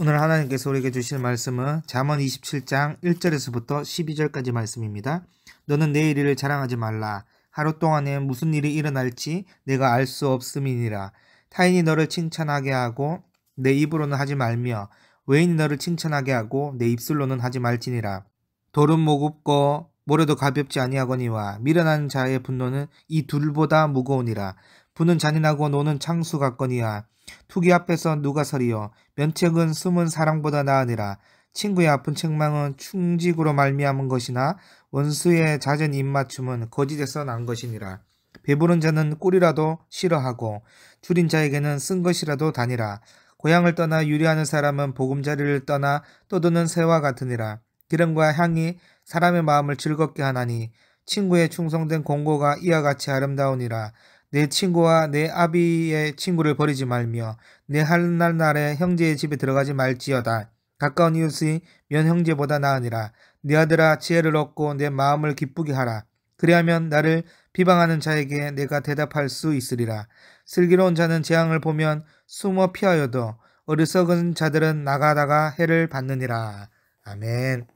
오늘 하나님께서 우리에게 주실 말씀은 잠언 27장 1절에서부터 12절까지 말씀입니다. 너는 내 일을 자랑하지 말라. 하루 동안에 무슨 일이 일어날지 내가 알 수 없음이니라. 타인이 너를 칭찬하게 하고 내 입으로는 하지 말며 외인이 너를 칭찬하게 하고 내 입술로는 하지 말지니라. 돌은 무겁고 모래도 가볍지 아니하거니와 미련한 자의 분노는 이 둘보다 무거우니라. 분은 잔인하고 노는 창수 같거니와 투기 앞에서 누가 서리요. 면책은 숨은 사랑보다 나으니라. 친구의 아픈 책망은 충직으로 말미암은 것이나 원수의 잦은 입맞춤은 거짓에서 난 것이니라. 배부른 자는 꿀이라도 싫어하고 줄인 자에게는 쓴 것이라도 다니라. 고향을 떠나 유리하는 사람은 보금자리를 떠나 떠드는 새와 같으니라. 기름과 향이 사람의 마음을 즐겁게 하나니 친구의 충성된 공고가 이와 같이 아름다우니라. 내 친구와 내 아비의 친구를 버리지 말며 내 한날 날에 형제의 집에 들어가지 말지어다. 가까운 이웃이 면 형제보다 나으니라. 내 아들아 지혜를 얻고 내 마음을 기쁘게 하라. 그리하면 나를 비방하는 자에게 내가 대답할 수 있으리라. 슬기로운 자는 재앙을 보면 숨어 피하여도 어리석은 자들은 나가다가 해를 받느니라. 아멘.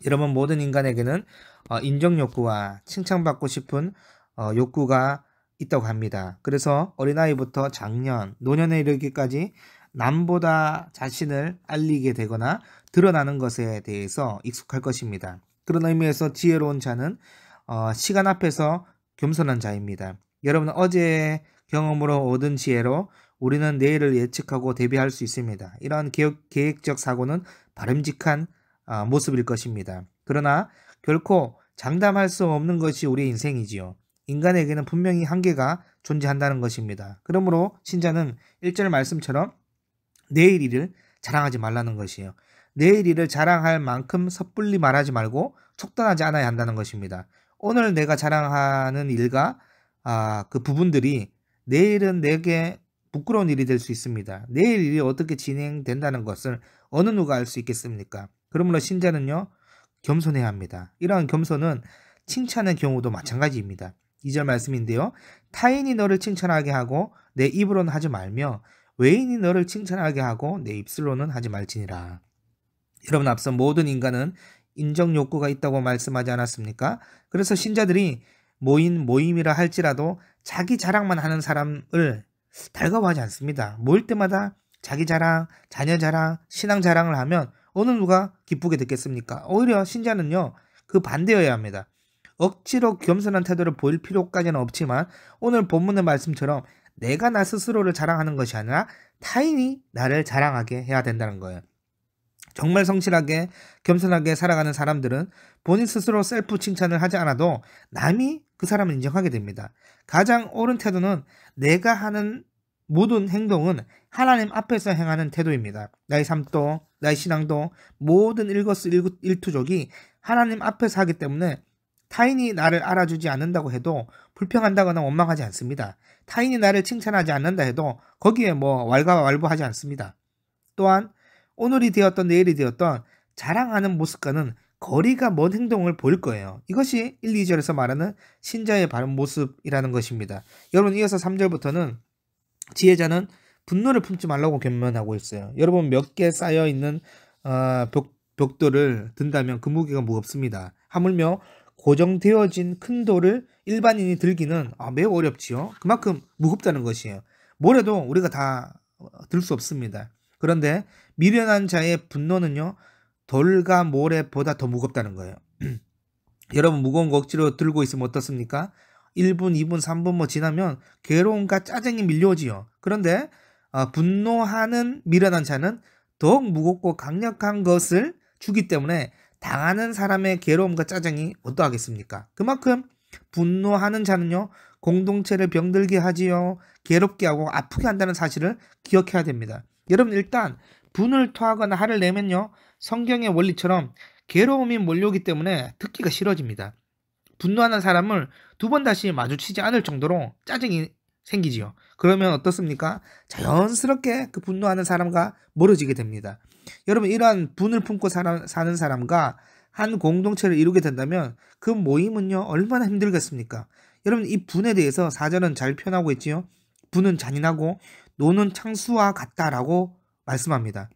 여러분, 모든 인간에게는 인정욕구와 칭찬받고 싶은 욕구가 있다고 합니다. 그래서 어린아이부터 장년, 노년에 이르기까지 남보다 자신을 알리게 되거나 드러나는 것에 대해서 익숙할 것입니다. 그런 의미에서 지혜로운 자는 시간 앞에서 겸손한 자입니다. 여러분, 어제의 경험으로 얻은 지혜로 우리는 내일을 예측하고 대비할 수 있습니다. 이러한 계획적 사고는 바람직한 모습일 것입니다. 그러나 결코 장담할 수 없는 것이 우리의 인생이지요. 인간에게는 분명히 한계가 존재한다는 것입니다. 그러므로 신자는 1절 말씀처럼 내일 일을 자랑하지 말라는 것이에요. 내일 일을 자랑할 만큼 섣불리 말하지 말고 촉단하지 않아야 한다는 것입니다. 오늘 내가 자랑하는 일과 그 부분들이 내일은 내게 부끄러운 일이 될 수 있습니다. 내일 일이 어떻게 진행된다는 것을 어느 누가 알 수 있겠습니까? 그러므로 신자는요, 겸손해야 합니다. 이러한 겸손은 칭찬의 경우도 마찬가지입니다. 2절 말씀인데요. 타인이 너를 칭찬하게 하고 내 입으로는 하지 말며 외인이 너를 칭찬하게 하고 내 입술로는 하지 말지니라. 여러분, 앞서 모든 인간은 인정 욕구가 있다고 말씀하지 않았습니까? 그래서 신자들이 모임이라 할지라도 자기 자랑만 하는 사람을 달가워하지 않습니다. 모일 때마다 자기 자랑, 자녀 자랑, 신앙 자랑을 하면 어느 누가 기쁘게 듣겠습니까? 오히려 신자는요, 그 반대여야 합니다. 억지로 겸손한 태도를 보일 필요까지는 없지만 오늘 본문의 말씀처럼 내가 나 스스로를 자랑하는 것이 아니라 타인이 나를 자랑하게 해야 된다는 거예요. 정말 성실하게 겸손하게 살아가는 사람들은 본인 스스로 셀프 칭찬을 하지 않아도 남이 그 사람을 인정하게 됩니다. 가장 옳은 태도는 내가 하는 모든 행동은 하나님 앞에서 행하는 태도입니다. 나의 삶도 나의 신앙도 모든 일거수일투족이 하나님 앞에서 하기 때문에 타인이 나를 알아주지 않는다고 해도 불평한다거나 원망하지 않습니다. 타인이 나를 칭찬하지 않는다 해도 거기에 왈가왈부하지 않습니다. 또한 오늘이 되었던 내일이 되었던 자랑하는 모습과는 거리가 먼 행동을 보일 거예요. 이것이 1, 2절에서 말하는 신자의 바른 모습이라는 것입니다. 여러분, 이어서 3절부터는 지혜자는 분노를 품지 말라고 권면하고 있어요. 여러분, 몇 개 쌓여있는 벽돌을 든다면 그 무게가 무겁습니다. 하물며 고정되어진 큰 돌을 일반인이 들기는 매우 어렵지요. 그만큼 무겁다는 것이에요. 모래도 우리가 다 들 수 없습니다. 그런데 미련한 자의 분노는요, 돌과 모래보다 더 무겁다는 거예요. 여러분, 무거운 거 억지로 들고 있으면 어떻습니까? 1분, 2분, 3분 지나면 괴로움과 짜증이 밀려오지요. 그런데 분노하는 미련한 자는 더욱 무겁고 강력한 것을 주기 때문에 당하는 사람의 괴로움과 짜증이 어떠하겠습니까? 그만큼 분노하는 자는요, 공동체를 병들게 하지요, 괴롭게 하고 아프게 한다는 사실을 기억해야 됩니다. 여러분, 일단 분을 토하거나 화를 내면요, 성경의 원리처럼 괴로움이 몰려오기 때문에 듣기가 싫어집니다. 분노하는 사람을 두 번 다시 마주치지 않을 정도로 짜증이 생기지요. 그러면 어떻습니까? 자연스럽게 그 분노하는 사람과 멀어지게 됩니다. 여러분, 이러한 분을 품고 사는 사람과 한 공동체를 이루게 된다면 그 모임은요, 얼마나 힘들겠습니까? 여러분, 이 분에 대해서 4절은 잘 표현하고 있지요. 분은 잔인하고 노는 창수와 같다라고 말씀합니다.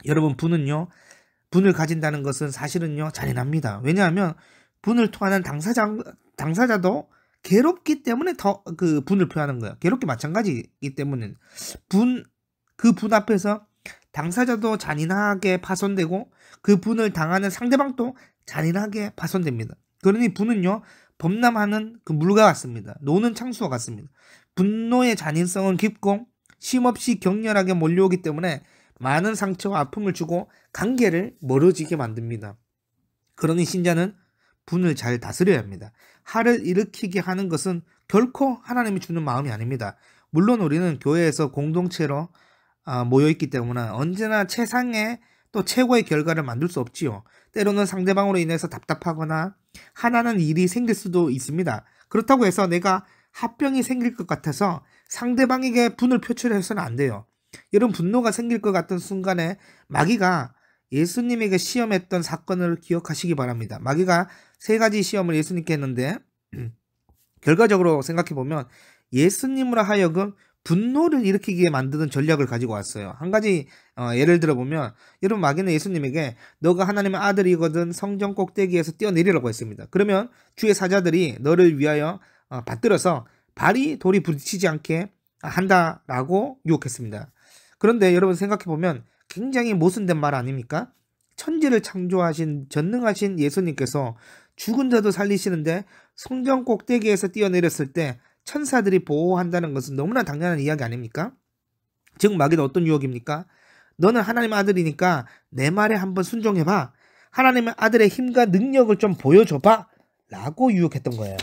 여러분, 분을 가진다는 것은 사실은요, 잔인합니다. 왜냐하면 분을 토하는 당사자도 괴롭기 때문에 더 그 분을 표하는 거예요. 괴롭기 마찬가지이기 때문에 그 분 앞에서 당사자도 잔인하게 파손되고 그 분을 당하는 상대방도 잔인하게 파손됩니다. 그러니 분은요, 범람하는 그 물과 같습니다. 노는 창수와 같습니다. 분노의 잔인성은 깊고 쉼없이 격렬하게 몰려오기 때문에 많은 상처와 아픔을 주고 관계를 멀어지게 만듭니다. 그러니 신자는 분을 잘 다스려야 합니다. 화를 일으키게 하는 것은 결코 하나님이 주는 마음이 아닙니다. 물론 우리는 교회에서 공동체로 모여있기 때문에 언제나 최상의 또 최고의 결과를 만들 수 없지요. 때로는 상대방으로 인해서 답답하거나 화나는 일이 생길 수도 있습니다. 그렇다고 해서 내가 화병이 생길 것 같아서 상대방에게 분을 표출해서는 안 돼요. 여러분, 분노가 생길 것 같은 순간에 마귀가 예수님에게 시험했던 사건을 기억하시기 바랍니다. 마귀가 3가지 시험을 예수님께 했는데 결과적으로 생각해보면 예수님으로 하여금 분노를 일으키게 만드는 전략을 가지고 왔어요. 한 가지 예를 들어보면, 여러분, 마귀는 예수님에게 너가 하나님의 아들이거든 성전 꼭대기에서 뛰어내리라고 했습니다. 그러면 주의 사자들이 너를 위하여 받들어서 발이 돌이 부딪히지 않게 한다라고 유혹했습니다. 그런데 여러분, 생각해보면 굉장히 모순된 말 아닙니까? 천지를 창조하신 전능하신 예수님께서 죽은 자도 살리시는데 성전 꼭대기에서 뛰어내렸을 때 천사들이 보호한다는 것은 너무나 당연한 이야기 아닙니까? 즉 마귀는 어떤 유혹입니까? 너는 하나님의 아들이니까 내 말에 한번 순종해봐. 하나님의 아들의 힘과 능력을 좀 보여줘봐. 라고 유혹했던 거예요.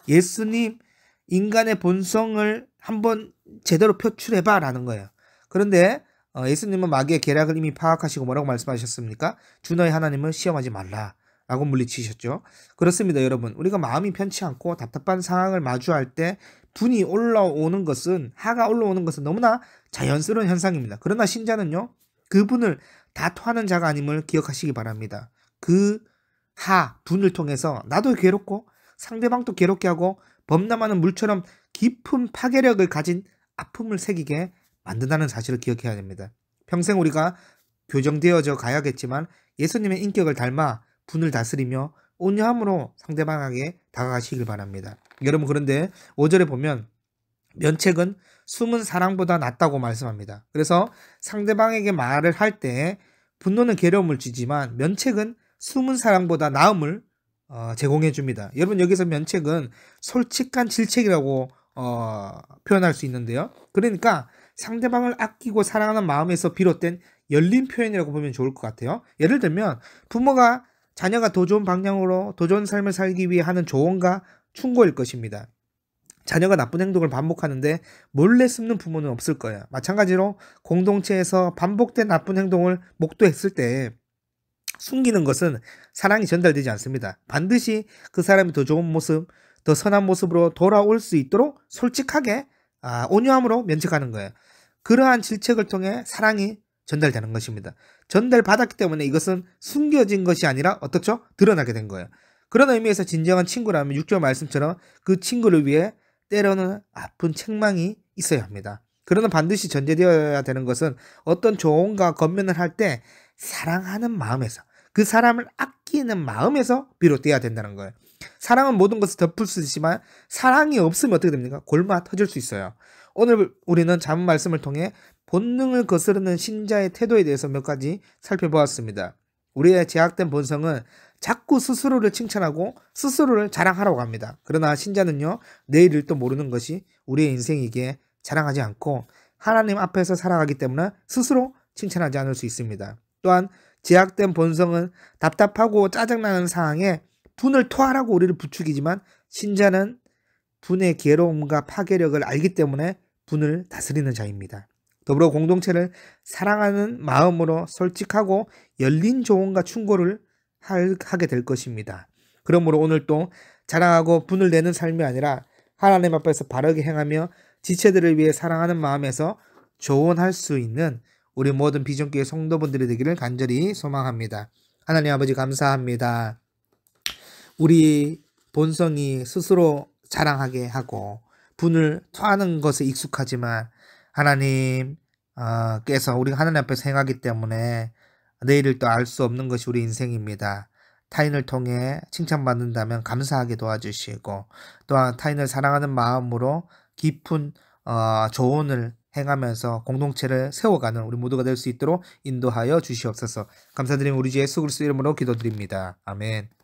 예수님, 인간의 본성을 한번 제대로 표출해봐. 라는 거예요. 그런데 예수님은 마귀의 계략을 이미 파악하시고 뭐라고 말씀하셨습니까? 주 너의 하나님을 시험하지 말라 라고 물리치셨죠. 그렇습니다, 여러분. 우리가 마음이 편치 않고 답답한 상황을 마주할 때 분이 올라오는 것은, 화가 올라오는 것은 너무나 자연스러운 현상입니다. 그러나 신자는요, 그 분을 다 토하는 자가 아님을 기억하시기 바랍니다. 그 분을 통해서 나도 괴롭고 상대방도 괴롭게 하고 범람하는 물처럼 깊은 파괴력을 가진 아픔을 새기게 만든다는 사실을 기억해야 됩니다. 평생 우리가 교정되어져 가야겠지만 예수님의 인격을 닮아 분을 다스리며 온유함으로 상대방에게 다가가시길 바랍니다. 여러분, 그런데 5절에 보면 면책은 숨은 사랑보다 낫다고 말씀합니다. 그래서 상대방에게 말을 할 때 분노는 괴로움을 주지만 면책은 숨은 사랑보다 나음을 제공해 줍니다. 여러분, 여기서 면책은 솔직한 질책이라고 표현할 수 있는데요. 그러니까 상대방을 아끼고 사랑하는 마음에서 비롯된 열린 표현이라고 보면 좋을 것 같아요. 예를 들면 부모가 자녀가 더 좋은 방향으로 더 좋은 삶을 살기 위해 하는 조언과 충고일 것입니다. 자녀가 나쁜 행동을 반복하는데 몰래 숨는 부모는 없을 거예요. 마찬가지로 공동체에서 반복된 나쁜 행동을 목도했을 때 숨기는 것은 사랑이 전달되지 않습니다. 반드시 그 사람이 더 좋은 모습, 더 선한 모습으로 돌아올 수 있도록 솔직하게 온유함으로 면책하는 거예요. 그러한 질책을 통해 사랑이 전달되는 것입니다. 전달받았기 때문에 이것은 숨겨진 것이 아니라 어떻죠? 드러나게 된 거예요. 그런 의미에서 진정한 친구라면 6절 말씀처럼 그 친구를 위해 때로는 아픈 책망이 있어야 합니다. 그러나 반드시 전제되어야 되는 것은 어떤 조언과 권면을 할 때 사랑하는 마음에서, 그 사람을 아끼는 마음에서 비롯돼야 된다는 거예요. 사랑은 모든 것을 덮을 수 있지만 사랑이 없으면 어떻게 됩니까? 골마 터질 수 있어요. 오늘 우리는 자문 말씀을 통해 본능을 거스르는 신자의 태도에 대해서 몇 가지 살펴보았습니다. 우리의 제약된 본성은 자꾸 스스로를 칭찬하고 스스로를 자랑하라고 합니다. 그러나 신자는요, 내일 일도 모르는 것이 우리의 인생이기에 자랑하지 않고 하나님 앞에서 살아가기 때문에 스스로 칭찬하지 않을 수 있습니다. 또한 제약된 본성은 답답하고 짜증나는 상황에 분을 토하라고 우리를 부추기지만 신자는 분의 괴로움과 파괴력을 알기 때문에 분을 다스리는 자입니다. 더불어 공동체를 사랑하는 마음으로 솔직하고 열린 조언과 충고를 하게 될 것입니다. 그러므로 오늘 또 자랑하고 분을 내는 삶이 아니라 하나님 앞에서 바르게 행하며 지체들을 위해 사랑하는 마음에서 조언할 수 있는 우리 모든 비전교회 성도분들이 되기를 간절히 소망합니다. 하나님 아버지, 감사합니다. 우리 본성이 스스로 자랑하게 하고 분을 토하는 것에 익숙하지만 하나님, 깨서 우리가 하나님 앞에서 행하기 때문에 내일을 또 알 수 없는 것이 우리 인생입니다. 타인을 통해 칭찬받는다면 감사하게 도와주시고 또한 타인을 사랑하는 마음으로 깊은 조언을 행하면서 공동체를 세워가는 우리 모두가 될 수 있도록 인도하여 주시옵소서. 감사드리며 우리 주 예수 그리스도 이름으로 기도드립니다. 아멘.